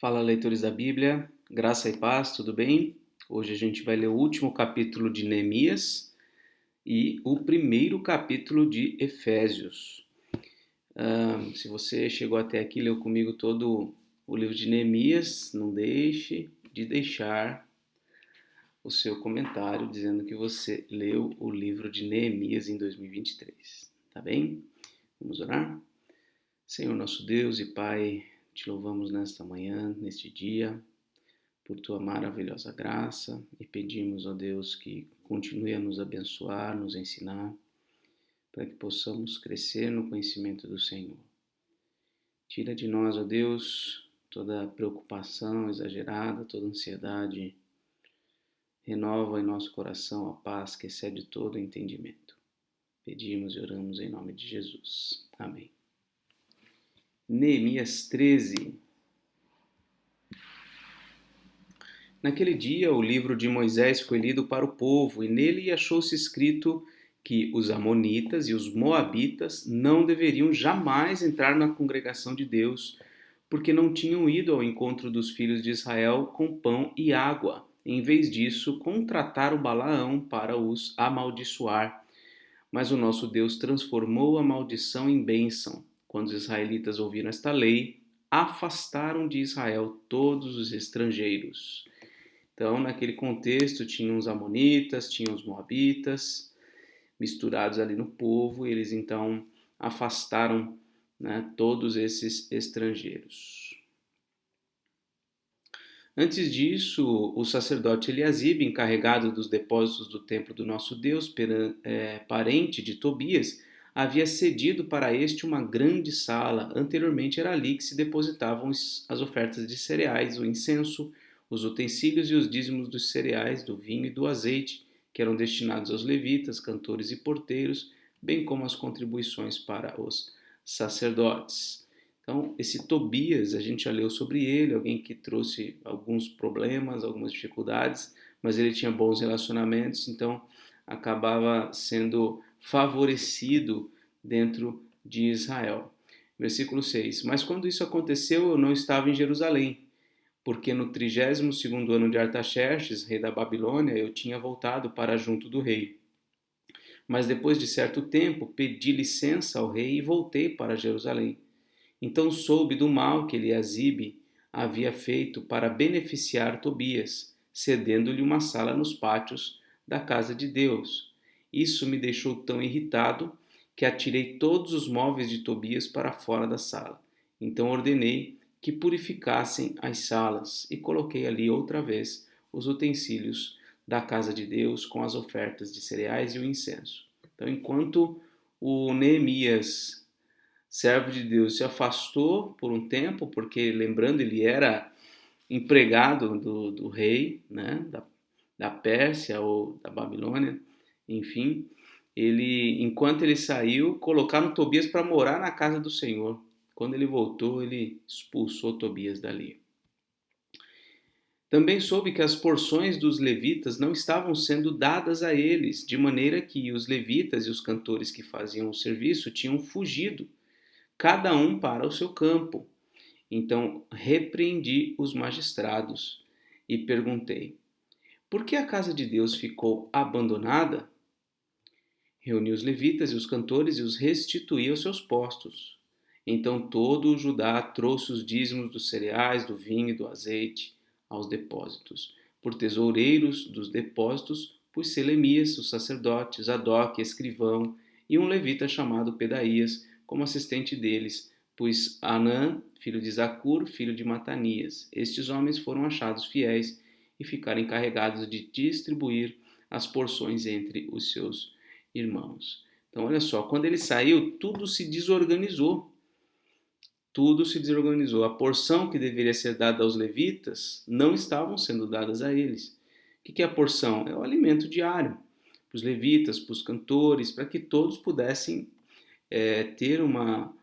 Fala, leitores da Bíblia, graça e paz, tudo bem? Hoje a gente vai ler o último capítulo de Neemias e o primeiro capítulo de Efésios. Se você chegou até aqui, leu comigo todo o livro de Neemias, não deixe de deixar o seu comentário dizendo que você leu o livro de Neemias em 2023, tá bem? Vamos orar? Senhor nosso Deus e Pai, te louvamos nesta manhã, neste dia, por tua maravilhosa graça e pedimos, ó Deus, que continue a nos abençoar, nos ensinar, para que possamos crescer no conhecimento do Senhor. Tira de nós, ó Deus, toda preocupação exagerada, toda ansiedade. Renova em nosso coração a paz que excede todo entendimento. Pedimos e oramos em nome de Jesus. Amém. Neemias 13. Naquele dia, o livro de Moisés foi lido para o povo, e nele achou-se escrito que os amonitas e os moabitas não deveriam jamais entrar na congregação de Deus, porque não tinham ido ao encontro dos filhos de Israel com pão e água. Em vez disso, contrataram Balaão para os amaldiçoar. Mas o nosso Deus transformou a maldição em bênção. Quando os israelitas ouviram esta lei, afastaram de Israel todos os estrangeiros. Então, naquele contexto, tinham os amonitas, tinham os moabitas, misturados ali no povo, e eles então afastaram, né, todos esses estrangeiros. Antes disso, o sacerdote Eliasibe, encarregado dos depósitos do templo do nosso Deus, parente de Tobias, havia cedido para este uma grande sala. Anteriormente era ali que se depositavam as ofertas de cereais, o incenso, os utensílios e os dízimos dos cereais, do vinho e do azeite, que eram destinados aos levitas, cantores e porteiros, bem como as contribuições para os sacerdotes. Então, esse Tobias, a gente já leu sobre ele, alguém que trouxe alguns problemas, algumas dificuldades, mas ele tinha bons relacionamentos, então acabava sendo favorecido dentro de Israel. Versículo 6. Mas quando isso aconteceu, eu não estava em Jerusalém, porque no 32º ano de Artaxerxes, rei da Babilônia, eu tinha voltado para junto do rei. Mas depois de certo tempo, pedi licença ao rei e voltei para Jerusalém. Então soube do mal que Eliasibe havia feito para beneficiar Tobias, cedendo-lhe uma sala nos pátios da casa de Deus. Isso me deixou tão irritado que atirei todos os móveis de Tobias para fora da sala. Então ordenei que purificassem as salas e coloquei ali outra vez os utensílios da casa de Deus com as ofertas de cereais e o incenso. Então, enquanto o Neemias, servo de Deus, se afastou por um tempo, porque, lembrando, ele era empregado do rei, né, da Pérsia ou da Babilônia, enfim, enquanto ele saiu, colocaram Tobias para morar na casa do Senhor. Quando ele voltou, ele expulsou Tobias dali. Também soube que as porções dos levitas não estavam sendo dadas a eles, de maneira que os levitas e os cantores que faziam o serviço tinham fugido, cada um para o seu campo. Então repreendi os magistrados e perguntei: por que a casa de Deus ficou abandonada? Reuni os levitas e os cantores e os restituí aos seus postos. Então todo o Judá trouxe os dízimos dos cereais, do vinho e do azeite aos depósitos. Por tesoureiros dos depósitos, pus Selemias, o sacerdote, Zadok, escrivão, e um levita chamado Pedaías, como assistente deles, pus Anã, filho de Zacur, filho de Matanias. Estes homens foram achados fiéis e ficaram encarregados de distribuir as porções entre os seus irmãos. Então, olha só, quando ele saiu, tudo se desorganizou. Tudo se desorganizou. A porção que deveria ser dada aos levitas não estavam sendo dadas a eles. O que é a porção? É o alimento diário para os levitas, para os cantores, para que todos pudessem ter uma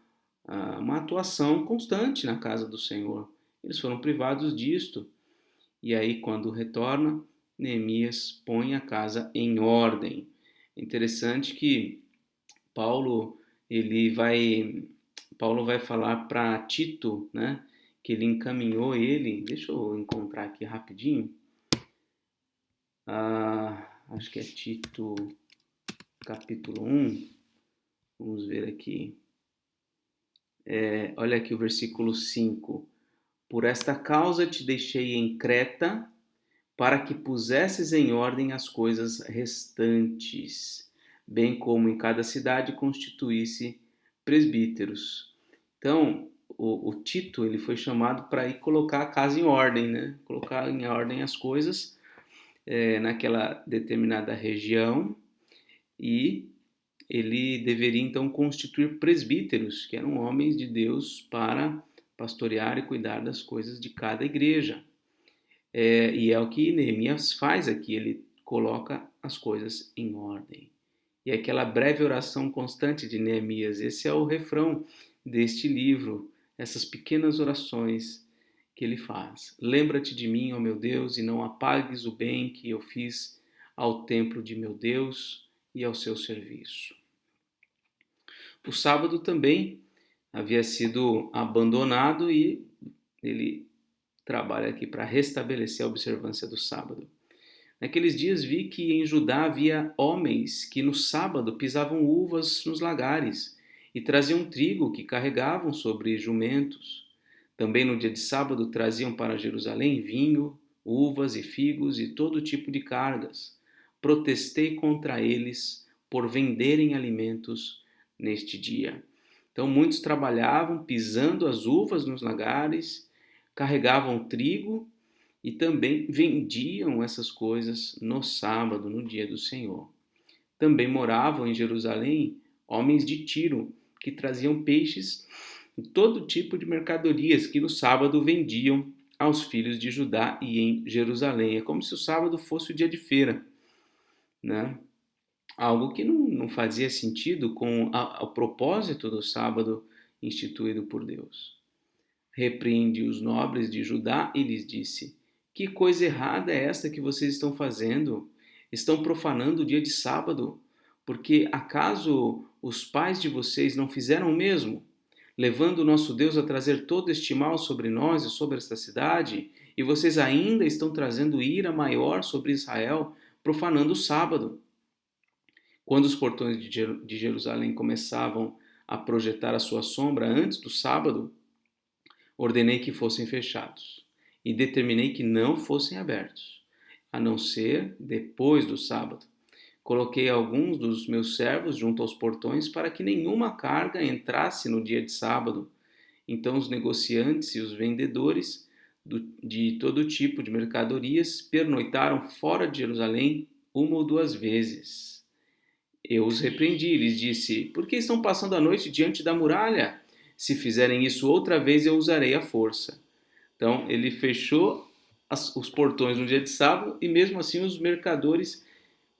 atuação constante na casa do Senhor. Eles foram privados disto. E aí, quando retorna, Neemias põe a casa em ordem. É interessante que Paulo ele vai Paulo vai falar para Tito, né, que ele encaminhou ele. Deixa eu encontrar aqui rapidinho. Acho que é Tito capítulo 1. Vamos ver aqui. Olha aqui o versículo 5. Por esta causa te deixei em Creta, para que pusesses em ordem as coisas restantes, bem como em cada cidade constituísse presbíteros. Então, o Tito ele foi chamado para ir colocar a casa em ordem, né? Colocar em ordem as coisas naquela determinada região, e ele deveria então constituir presbíteros, que eram homens de Deus, para pastorear e cuidar das coisas de cada igreja. E é o que Neemias faz aqui, ele coloca as coisas em ordem. E aquela breve oração constante de Neemias, esse é o refrão deste livro, essas pequenas orações que ele faz. Lembra-te de mim, ó meu Deus, e não apagues o bem que eu fiz ao templo de meu Deus e ao seu serviço. O sábado também havia sido abandonado e ele trabalha aqui para restabelecer a observância do sábado. Naqueles dias vi que em Judá havia homens que no sábado pisavam uvas nos lagares e traziam trigo que carregavam sobre jumentos. Também no dia de sábado traziam para Jerusalém vinho, uvas e figos e todo tipo de cargas. Protestei contra eles por venderem alimentos neste dia. Então muitos trabalhavam pisando as uvas nos lagares, carregavam trigo e também vendiam essas coisas no sábado, no dia do Senhor. Também moravam em Jerusalém homens de Tiro, que traziam peixes e todo tipo de mercadorias que no sábado vendiam aos filhos de Judá e em Jerusalém. É como se o sábado fosse o dia de feira, né? Algo que não fazia sentido com o propósito do sábado instituído por Deus. Repreende os nobres de Judá e lhes disse: que coisa errada é esta que vocês estão fazendo? Estão profanando o dia de sábado, porque acaso os pais de vocês não fizeram o mesmo, levando o nosso Deus a trazer todo este mal sobre nós e sobre esta cidade, e vocês ainda estão trazendo ira maior sobre Israel, profanando o sábado. Quando os portões de Jerusalém começavam a projetar a sua sombra antes do sábado, ordenei que fossem fechados e determinei que não fossem abertos, a não ser depois do sábado. Coloquei alguns dos meus servos junto aos portões para que nenhuma carga entrasse no dia de sábado. Então os negociantes e os vendedores de todo tipo de mercadorias pernoitaram fora de Jerusalém 1 ou 2 vezes. Eu os repreendi, lhes disse: por que estão passando a noite diante da muralha? Se fizerem isso outra vez, eu usarei a força. Então, ele fechou os portões no dia de sábado e mesmo assim os mercadores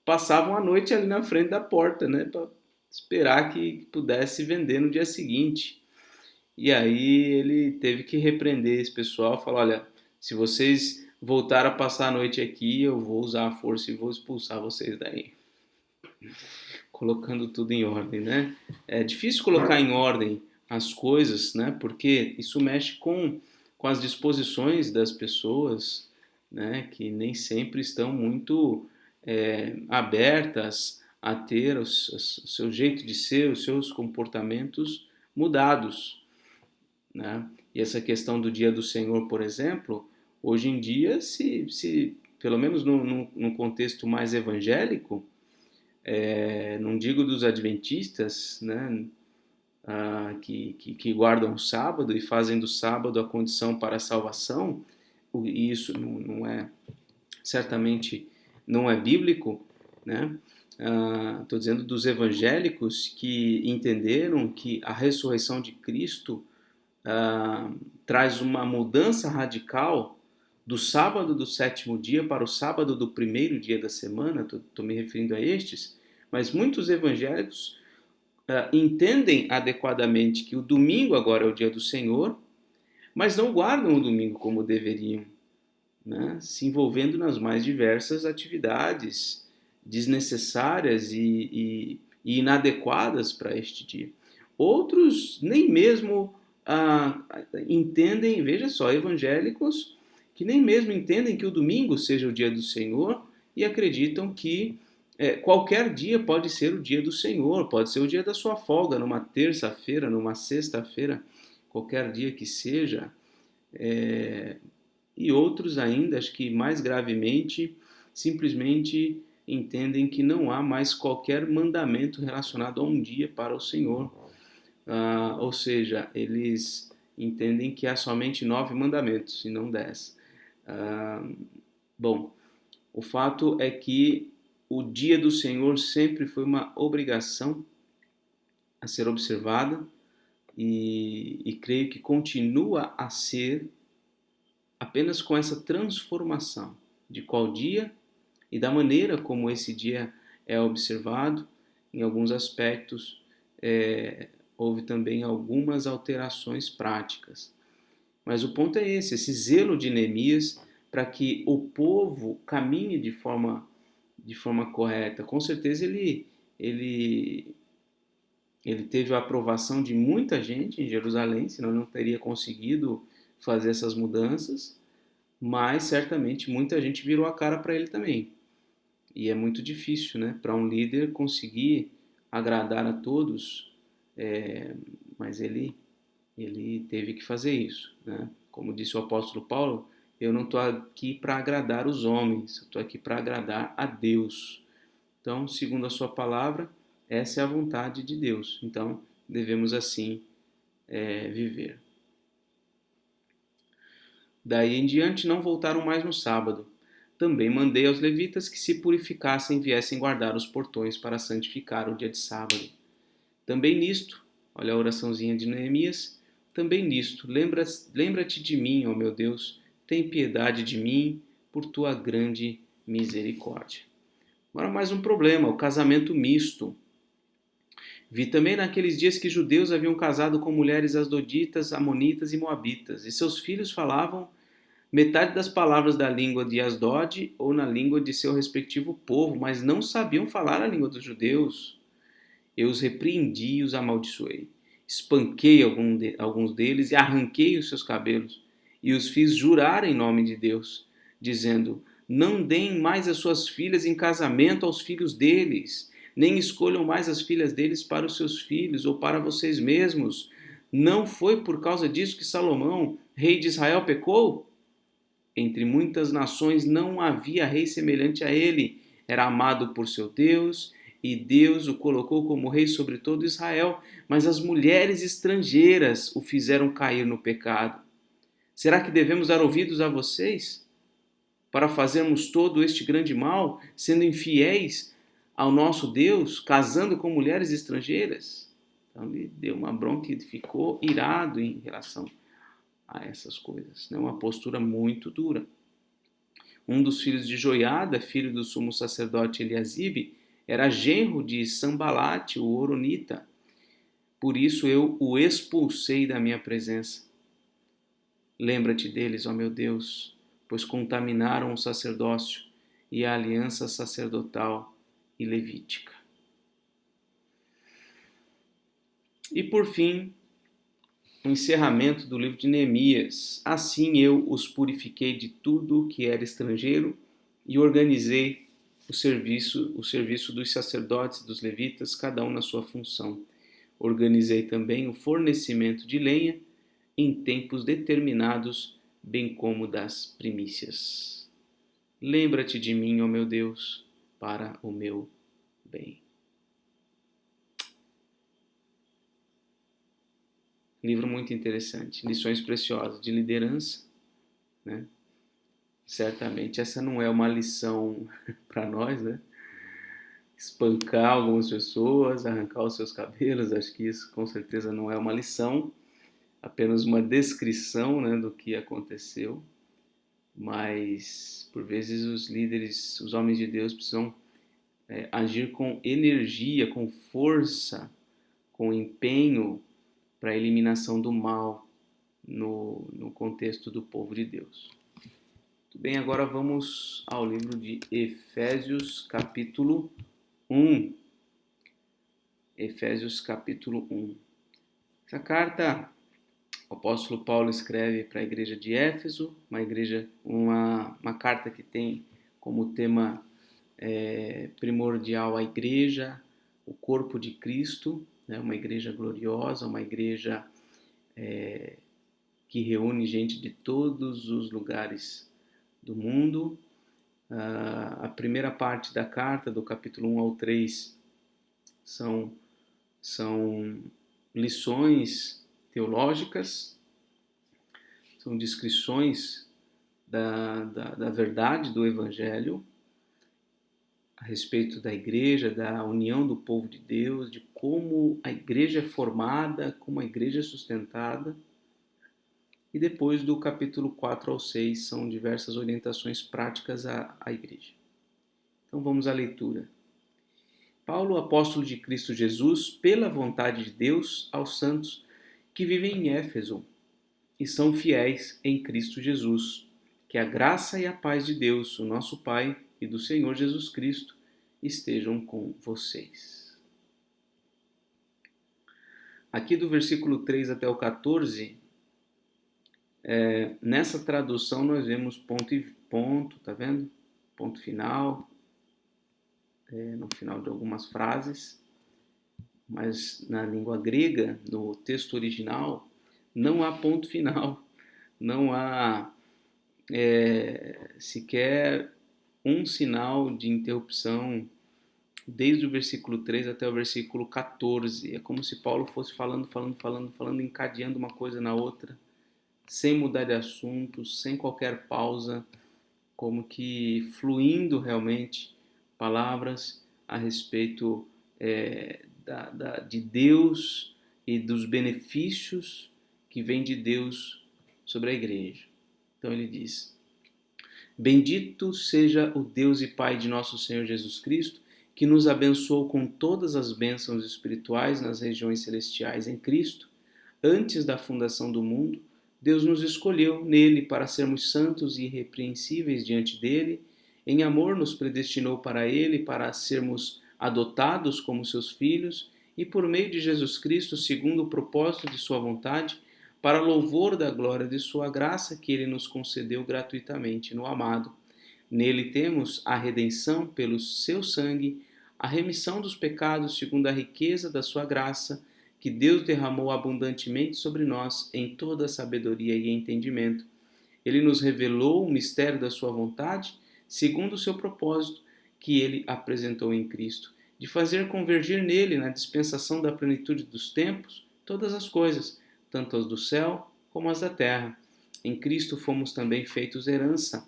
passavam a noite ali na frente da porta, né, para esperar que pudesse vender no dia seguinte. E aí ele teve que repreender esse pessoal, falar: olha, se vocês voltarem a passar a noite aqui, eu vou usar a força e vou expulsar vocês daí. Colocando tudo em ordem, né? É difícil colocar em ordem as coisas, né? Porque isso mexe com as disposições das pessoas, né? Que nem sempre estão muito abertas a ter o seu jeito de ser, os seus comportamentos mudados, né? E essa questão do dia do Senhor, por exemplo, hoje em dia, se pelo menos no contexto mais evangélico, não digo dos adventistas, né, que guardam o sábado e fazem do sábado a condição para a salvação, e isso não é, certamente não é bíblico, né? Estou dizendo dos evangélicos que entenderam que a ressurreição de Cristo traz uma mudança radical do sábado do 7º dia para o sábado do 1º dia da semana. Estou me referindo a estes, mas muitos evangélicos entendem adequadamente que o domingo agora é o dia do Senhor, mas não guardam o domingo como deveriam, né? Se envolvendo nas mais diversas atividades desnecessárias e inadequadas para este dia. Outros nem mesmo entendem, veja só, evangélicos que nem mesmo entendem que o domingo seja o dia do Senhor e acreditam que qualquer dia pode ser o dia do Senhor, pode ser o dia da sua folga, numa terça-feira, numa sexta-feira, qualquer dia que seja. E outros ainda, acho que mais gravemente, simplesmente entendem que não há mais qualquer mandamento relacionado a um dia para o Senhor. Ou seja, eles entendem que há somente 9 mandamentos e não 10. Bom, o fato é que o dia do Senhor sempre foi uma obrigação a ser observada e creio que continua a ser, apenas com essa transformação de qual dia e da maneira como esse dia é observado. Em alguns aspectos, houve também algumas alterações práticas. Mas o ponto é esse zelo de Neemias para que o povo caminhe de forma correta. Com certeza ele teve a aprovação de muita gente em Jerusalém, senão não teria conseguido fazer essas mudanças, mas certamente muita gente virou a cara para ele também. E é muito difícil, né, para um líder conseguir agradar a todos, mas ele teve que fazer isso, né? Como disse o apóstolo Paulo, eu não estou aqui para agradar os homens, eu estou aqui para agradar a Deus. Então, segundo a sua palavra, essa é a vontade de Deus. Então, devemos assim viver. Daí em diante não voltaram mais no sábado. Também mandei aos levitas que se purificassem e viessem guardar os portões para santificar o dia de sábado. Também nisto, olha a oraçãozinha de Neemias, também nisto, lembra-te de mim, ó meu Deus, tem piedade de mim por tua grande misericórdia. Agora mais um problema, o casamento misto. Vi também naqueles dias que judeus haviam casado com mulheres asdoditas, amonitas e moabitas, e seus filhos falavam metade das palavras da língua de Asdod ou na língua de seu respectivo povo, mas não sabiam falar a língua dos judeus. Eu os repreendi e os amaldiçoei. Espanquei alguns deles e arranquei os seus cabelos, e os fiz jurar em nome de Deus, dizendo: não deem mais as suas filhas em casamento aos filhos deles, nem escolham mais as filhas deles para os seus filhos ou para vocês mesmos. Não foi por causa disso que Salomão, rei de Israel, pecou? Entre muitas nações não havia rei semelhante a ele. Era amado por seu Deus, e Deus o colocou como rei sobre todo Israel. Mas as mulheres estrangeiras o fizeram cair no pecado. Será que devemos dar ouvidos a vocês para fazermos todo este grande mal, sendo infiéis ao nosso Deus, casando com mulheres estrangeiras? Então ele deu uma bronca e ficou irado em relação a essas coisas. É uma postura muito dura. Um dos filhos de Joiada, filho do sumo sacerdote Eliasibe, era genro de Sambalate, o Horonita. Por isso eu o expulsei da minha presença. Lembra-te deles, ó meu Deus, pois contaminaram o sacerdócio e a aliança sacerdotal e levítica. E por fim, o encerramento do livro de Neemias. Assim eu os purifiquei de tudo que era estrangeiro e organizei o serviço dos sacerdotes e dos levitas, cada um na sua função. Organizei também o fornecimento de lenha em tempos determinados, bem como das primícias. Lembra-te de mim, ó meu Deus, para o meu bem. Livro muito interessante, lições preciosas de liderança, né? Certamente essa não é uma lição para nós, né? Espancar algumas pessoas, arrancar os seus cabelos, acho que isso com certeza não é uma lição, apenas uma descrição, né, do que aconteceu. Mas por vezes os líderes, os homens de Deus precisam agir com energia, com força, com empenho para a eliminação do mal no contexto do povo de Deus. Muito bem, agora vamos ao livro de Efésios, capítulo 1. Efésios, capítulo 1. Essa carta O apóstolo Paulo escreve para a igreja de Éfeso, uma carta que tem como tema primordial a igreja, o corpo de Cristo, né? Uma igreja gloriosa, uma igreja que reúne gente de todos os lugares do mundo. A primeira parte da carta, do capítulo 1 ao 3, são lições teológicas, são descrições da verdade do Evangelho, a respeito da igreja, da união do povo de Deus, de como a igreja é formada, como a igreja é sustentada. E depois do capítulo 4 ao 6 são diversas orientações práticas à igreja. Então vamos à leitura. Paulo, apóstolo de Cristo Jesus, pela vontade de Deus, aos santos que vivem em Éfeso e são fiéis em Cristo Jesus. Que a graça e a paz de Deus, o nosso Pai, e do Senhor Jesus Cristo estejam com vocês. Aqui do versículo 3 até o 14, nessa tradução nós vemos ponto e ponto, tá vendo? Ponto final, no final de algumas frases, mas na língua grega, no texto original, não há ponto final, não há sequer um sinal de interrupção desde o versículo 3 até o versículo 14. É como se Paulo fosse falando, encadeando uma coisa na outra, sem mudar de assunto, sem qualquer pausa, como que fluindo realmente palavras a respeito de Deus e dos benefícios que vêm de Deus sobre a igreja. Então ele diz: Bendito seja o Deus e Pai de nosso Senhor Jesus Cristo, que nos abençoou com todas as bênçãos espirituais nas regiões celestiais em Cristo. Antes da fundação do mundo, Deus nos escolheu nele para sermos santos e irrepreensíveis diante dele. Em amor nos predestinou para ele, para sermos adotados como seus filhos, e por meio de Jesus Cristo, segundo o propósito de sua vontade, para louvor da glória de sua graça que ele nos concedeu gratuitamente no amado. Nele temos a redenção pelo seu sangue, a remissão dos pecados segundo a riqueza da sua graça, que Deus derramou abundantemente sobre nós em toda sabedoria e entendimento. Ele nos revelou o mistério da sua vontade, segundo o seu propósito, que ele apresentou em Cristo, de fazer convergir nele, na dispensação da plenitude dos tempos, todas as coisas, tanto as do céu como as da terra. Em Cristo fomos também feitos herança,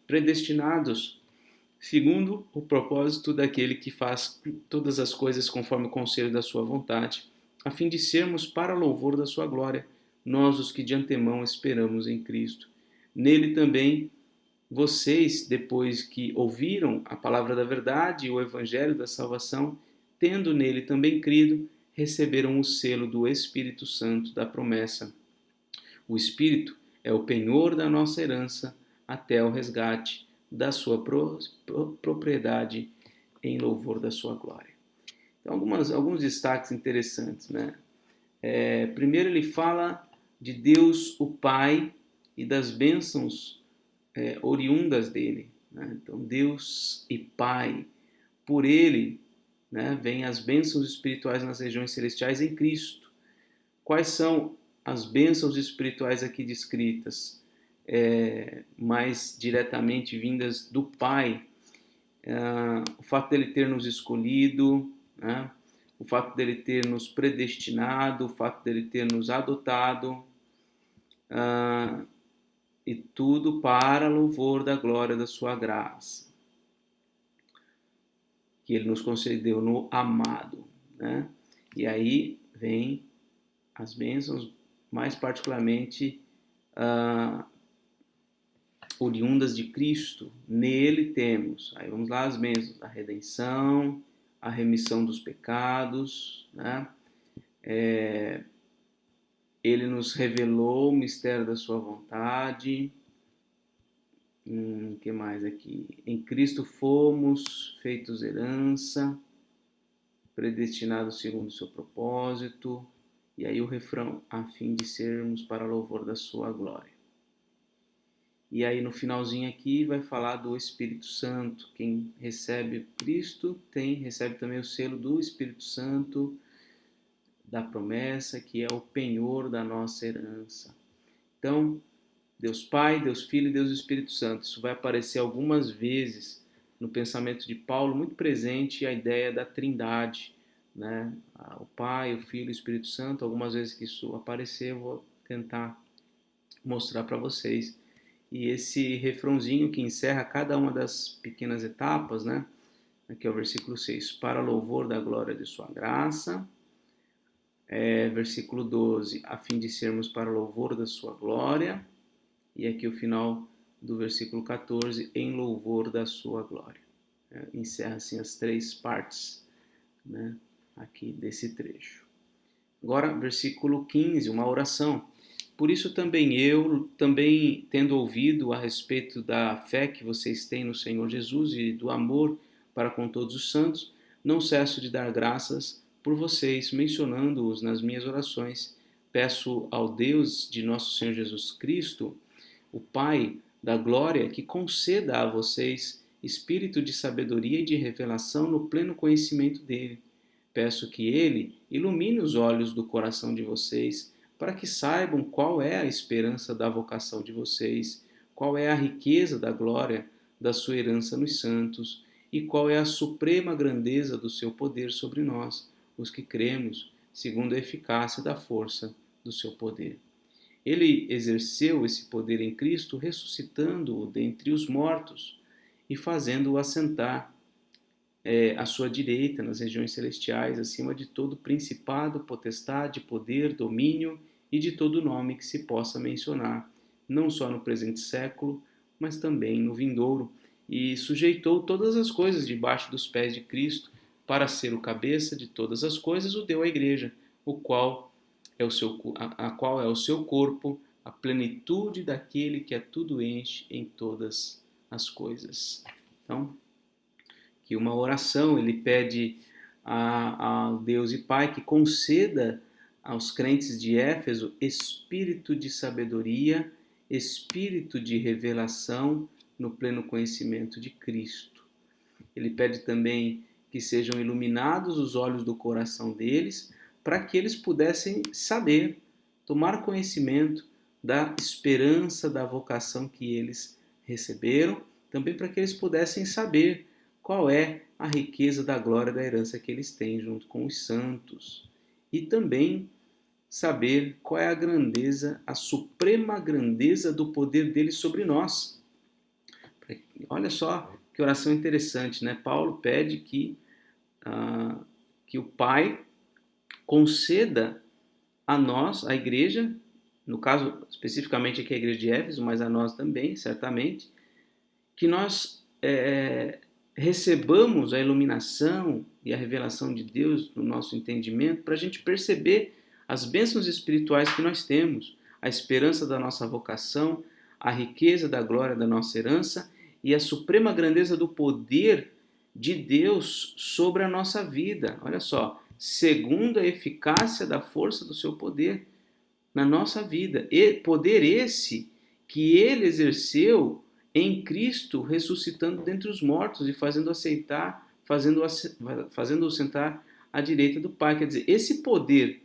predestinados segundo o propósito daquele que faz todas as coisas conforme o conselho da sua vontade, a fim de sermos para louvor da sua glória, nós os que de antemão esperamos em Cristo. Nele também vocês, depois que ouviram a palavra da verdade e o evangelho da salvação, tendo nele também crido, receberam o selo do Espírito Santo da promessa. O Espírito é o penhor da nossa herança até o resgate da sua propriedade em louvor da sua glória. Então, alguns destaques interessantes, né? Primeiro ele fala de Deus o Pai e das bênçãos oriundas dele, né? Então, Deus e Pai, por ele, né, vêm as bênçãos espirituais nas regiões celestiais em Cristo. Quais são as bênçãos espirituais aqui descritas? Mais diretamente vindas do Pai, o fato dele ter nos escolhido, né? O fato dele ter nos predestinado, o fato dele ter nos adotado, e tudo para louvor da glória da sua graça, que ele nos concedeu no amado, né? E aí vem as bênçãos, mais particularmente oriundas de Cristo. Nele temos, aí vamos lá, as bênçãos, a redenção, a remissão dos pecados, né? Ele nos revelou o mistério da sua vontade. Que mais aqui? Em Cristo fomos feitos herança, predestinados segundo o seu propósito. E aí o refrão, a fim de sermos para louvor da sua glória. E aí no finalzinho aqui vai falar do Espírito Santo. Quem recebe Cristo recebe também o selo do Espírito Santo, da promessa, que é o penhor da nossa herança. Então, Deus Pai, Deus Filho e Deus Espírito Santo. Isso vai aparecer algumas vezes no pensamento de Paulo, muito presente a ideia da Trindade, né? O Pai, o Filho e o Espírito Santo. Algumas vezes que isso aparecer, eu vou tentar mostrar para vocês. E esse refrãozinho que encerra cada uma das pequenas etapas, né? Aqui é o versículo 6. Para louvor da glória de sua graça. Versículo 12. A fim de sermos para louvor da sua glória. E aqui o final do versículo 14. Em louvor da sua glória. Encerra assim as três partes, né? Aqui desse trecho. Agora, versículo 15. Uma oração. Por isso também eu, tendo ouvido a respeito da fé que vocês têm no Senhor Jesus e do amor para com todos os santos, não cesso de dar graças por vocês, mencionando-os nas minhas orações. Peço ao Deus de nosso Senhor Jesus Cristo, o Pai da glória, que conceda a vocês espírito de sabedoria e de revelação no pleno conhecimento dele. Peço que ele ilumine os olhos do coração de vocês, para que saibam qual é a esperança da vocação de vocês, qual é a riqueza da glória da sua herança nos santos, e qual é a suprema grandeza do seu poder sobre nós, os que cremos, segundo a eficácia da força do seu poder. Ele exerceu esse poder em Cristo, ressuscitando-o dentre os mortos e fazendo-o assentar à sua direita nas regiões celestiais, acima de todo principado, potestade, poder, domínio e de todo nome que se possa mencionar, não só no presente século, mas também no vindouro, e sujeitou todas as coisas debaixo dos pés de Cristo, para ser o cabeça de todas as coisas, o deu à igreja, o qual é o seu, a qual é o seu corpo, a plenitude daquele que a tudo enche em todas as coisas. Então, que uma oração ele pede a Deus e Pai que conceda aos crentes de Éfeso espírito de sabedoria, espírito de revelação no pleno conhecimento de Cristo. Ele pede também que sejam iluminados os olhos do coração deles, para que eles pudessem saber, tomar conhecimento da esperança da vocação que eles receberam, também para que eles pudessem saber qual é a riqueza da glória da herança que eles têm junto com os santos. E também saber qual é a grandeza, a suprema grandeza do poder dele sobre nós. Olha só que oração interessante, né? Paulo pede que o Pai conceda a nós, a igreja, no caso especificamente aqui a igreja de Éfeso, mas a nós também, certamente, que nós recebamos a iluminação e a revelação de Deus no nosso entendimento, para a gente perceber as bênçãos espirituais que nós temos, a esperança da nossa vocação, a riqueza da glória da nossa herança e a suprema grandeza do poder de Deus sobre a nossa vida. Olha só, segundo a eficácia da força do seu poder na nossa vida. E poder esse que ele exerceu em Cristo, ressuscitando dentre os mortos e fazendo-o sentar à direita do Pai. Quer dizer, esse poder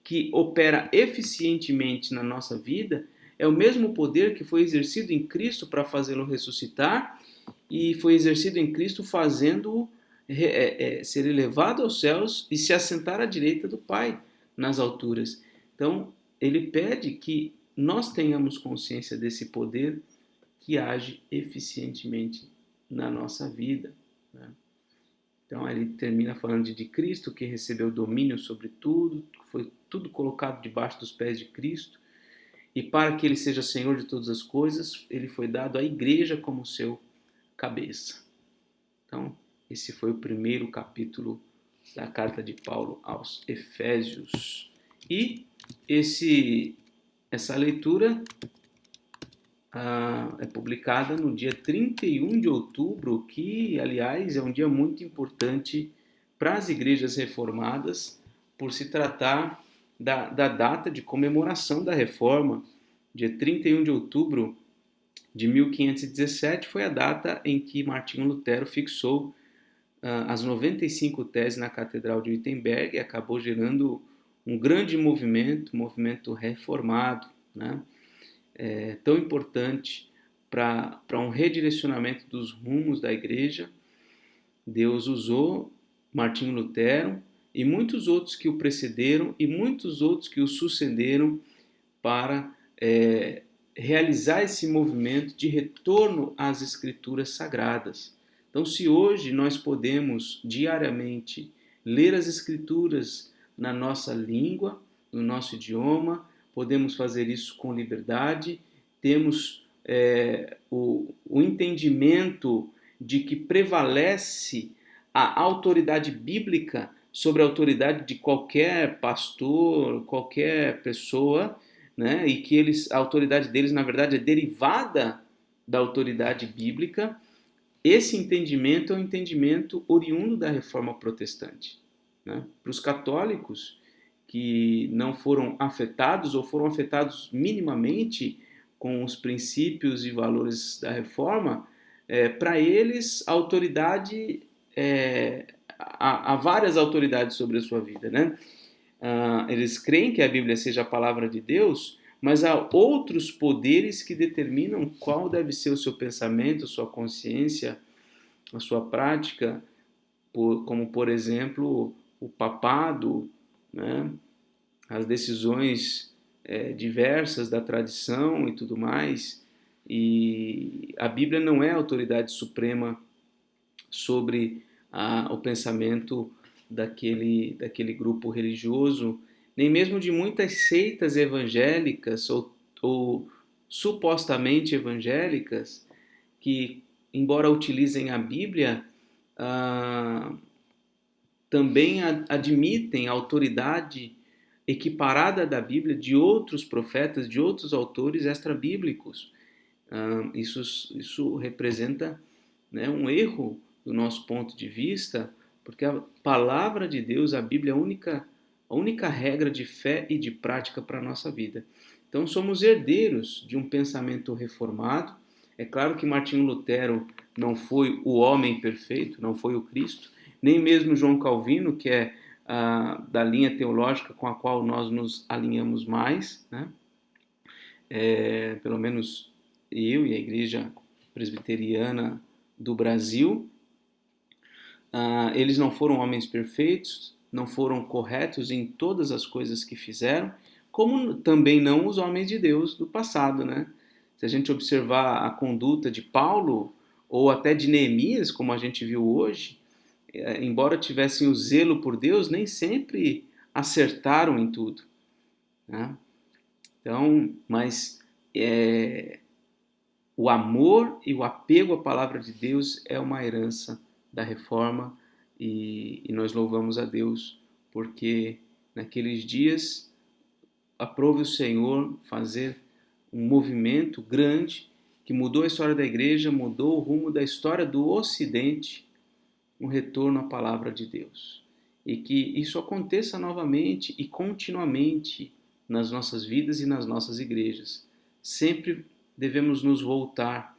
que opera eficientemente na nossa vida é o mesmo poder que foi exercido em Cristo para fazê-lo ressuscitar e foi exercido em Cristo fazendo-o ser elevado aos céus e se assentar à direita do Pai nas alturas. Então, ele pede que nós tenhamos consciência desse poder que age eficientemente na nossa vida, né? Então, ele termina falando de Cristo, que recebeu domínio sobre tudo, foi tudo colocado debaixo dos pés de Cristo, e para que ele seja Senhor de todas as coisas, ele foi dado à igreja como seu cabeça. Então, esse foi o primeiro capítulo da carta de Paulo aos Efésios. E essa leitura é publicada no dia 31 de outubro, que, aliás, é um dia muito importante para as igrejas reformadas, por se tratar da data de comemoração da Reforma. Dia 31 de outubro de 1517 foi a data em que Martinho Lutero fixou as 95 teses na Catedral de Wittenberg e acabou gerando um grande movimento reformado, né? Tão importante para um redirecionamento dos rumos da igreja. Deus usou Martinho Lutero e muitos outros que o precederam e muitos outros que o sucederam para realizar esse movimento de retorno às Escrituras Sagradas. Então, se hoje nós podemos diariamente ler as Escrituras na nossa língua, no nosso idioma, podemos fazer isso com liberdade, temos o entendimento de que prevalece a autoridade bíblica sobre a autoridade de qualquer pastor, qualquer pessoa, né? E que a autoridade deles, na verdade, é derivada da autoridade bíblica. Esse entendimento é um entendimento oriundo da Reforma Protestante, né? Para os católicos que não foram afetados ou foram afetados minimamente com os princípios e valores da Reforma, para eles a autoridade há várias autoridades sobre a sua vida, né? Eles creem que a Bíblia seja a palavra de Deus, mas há outros poderes que determinam qual deve ser o seu pensamento, a sua consciência, a sua prática, como, por exemplo, o papado, né? As decisões diversas da tradição e tudo mais. E a Bíblia não é a autoridade suprema sobre o pensamento daquele grupo religioso, nem mesmo de muitas seitas evangélicas ou supostamente evangélicas que, embora utilizem a Bíblia, também admitem a autoridade equiparada da Bíblia de outros profetas, de outros autores extra-bíblicos. Isso representa, né, um erro do nosso ponto de vista, porque a palavra de Deus, a Bíblia, é a única regra de fé e de prática para a nossa vida. Então, somos herdeiros de um pensamento reformado. É claro que Martinho Lutero não foi o homem perfeito, não foi o Cristo, nem mesmo João Calvino, que é da linha teológica com a qual nós nos alinhamos mais, né? Pelo menos eu e a Igreja Presbiteriana do Brasil. Eles não foram homens perfeitos, não foram corretos em todas as coisas que fizeram, como também não os homens de Deus do passado, né? Se a gente observar a conduta de Paulo ou até de Neemias, como a gente viu hoje, embora tivessem o zelo por Deus, nem sempre acertaram em tudo, né? Então, mas o amor e o apego à palavra de Deus é uma herança da Reforma e nós louvamos a Deus porque naqueles dias aprove o Senhor fazer um movimento grande que mudou a história da igreja, mudou o rumo da história do Ocidente, um retorno à palavra de Deus. E que isso aconteça novamente e continuamente nas nossas vidas e nas nossas igrejas. Sempre devemos nos voltar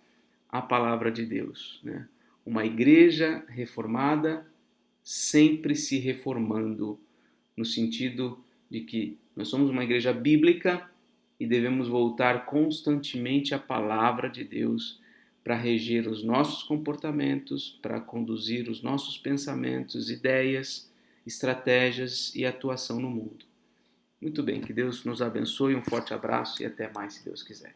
à palavra de Deus, né? Uma igreja reformada sempre se reformando, no sentido de que nós somos uma igreja bíblica e devemos voltar constantemente à palavra de Deus para reger os nossos comportamentos, para conduzir os nossos pensamentos, ideias, estratégias e atuação no mundo. Muito bem, que Deus nos abençoe, um forte abraço e até mais, se Deus quiser.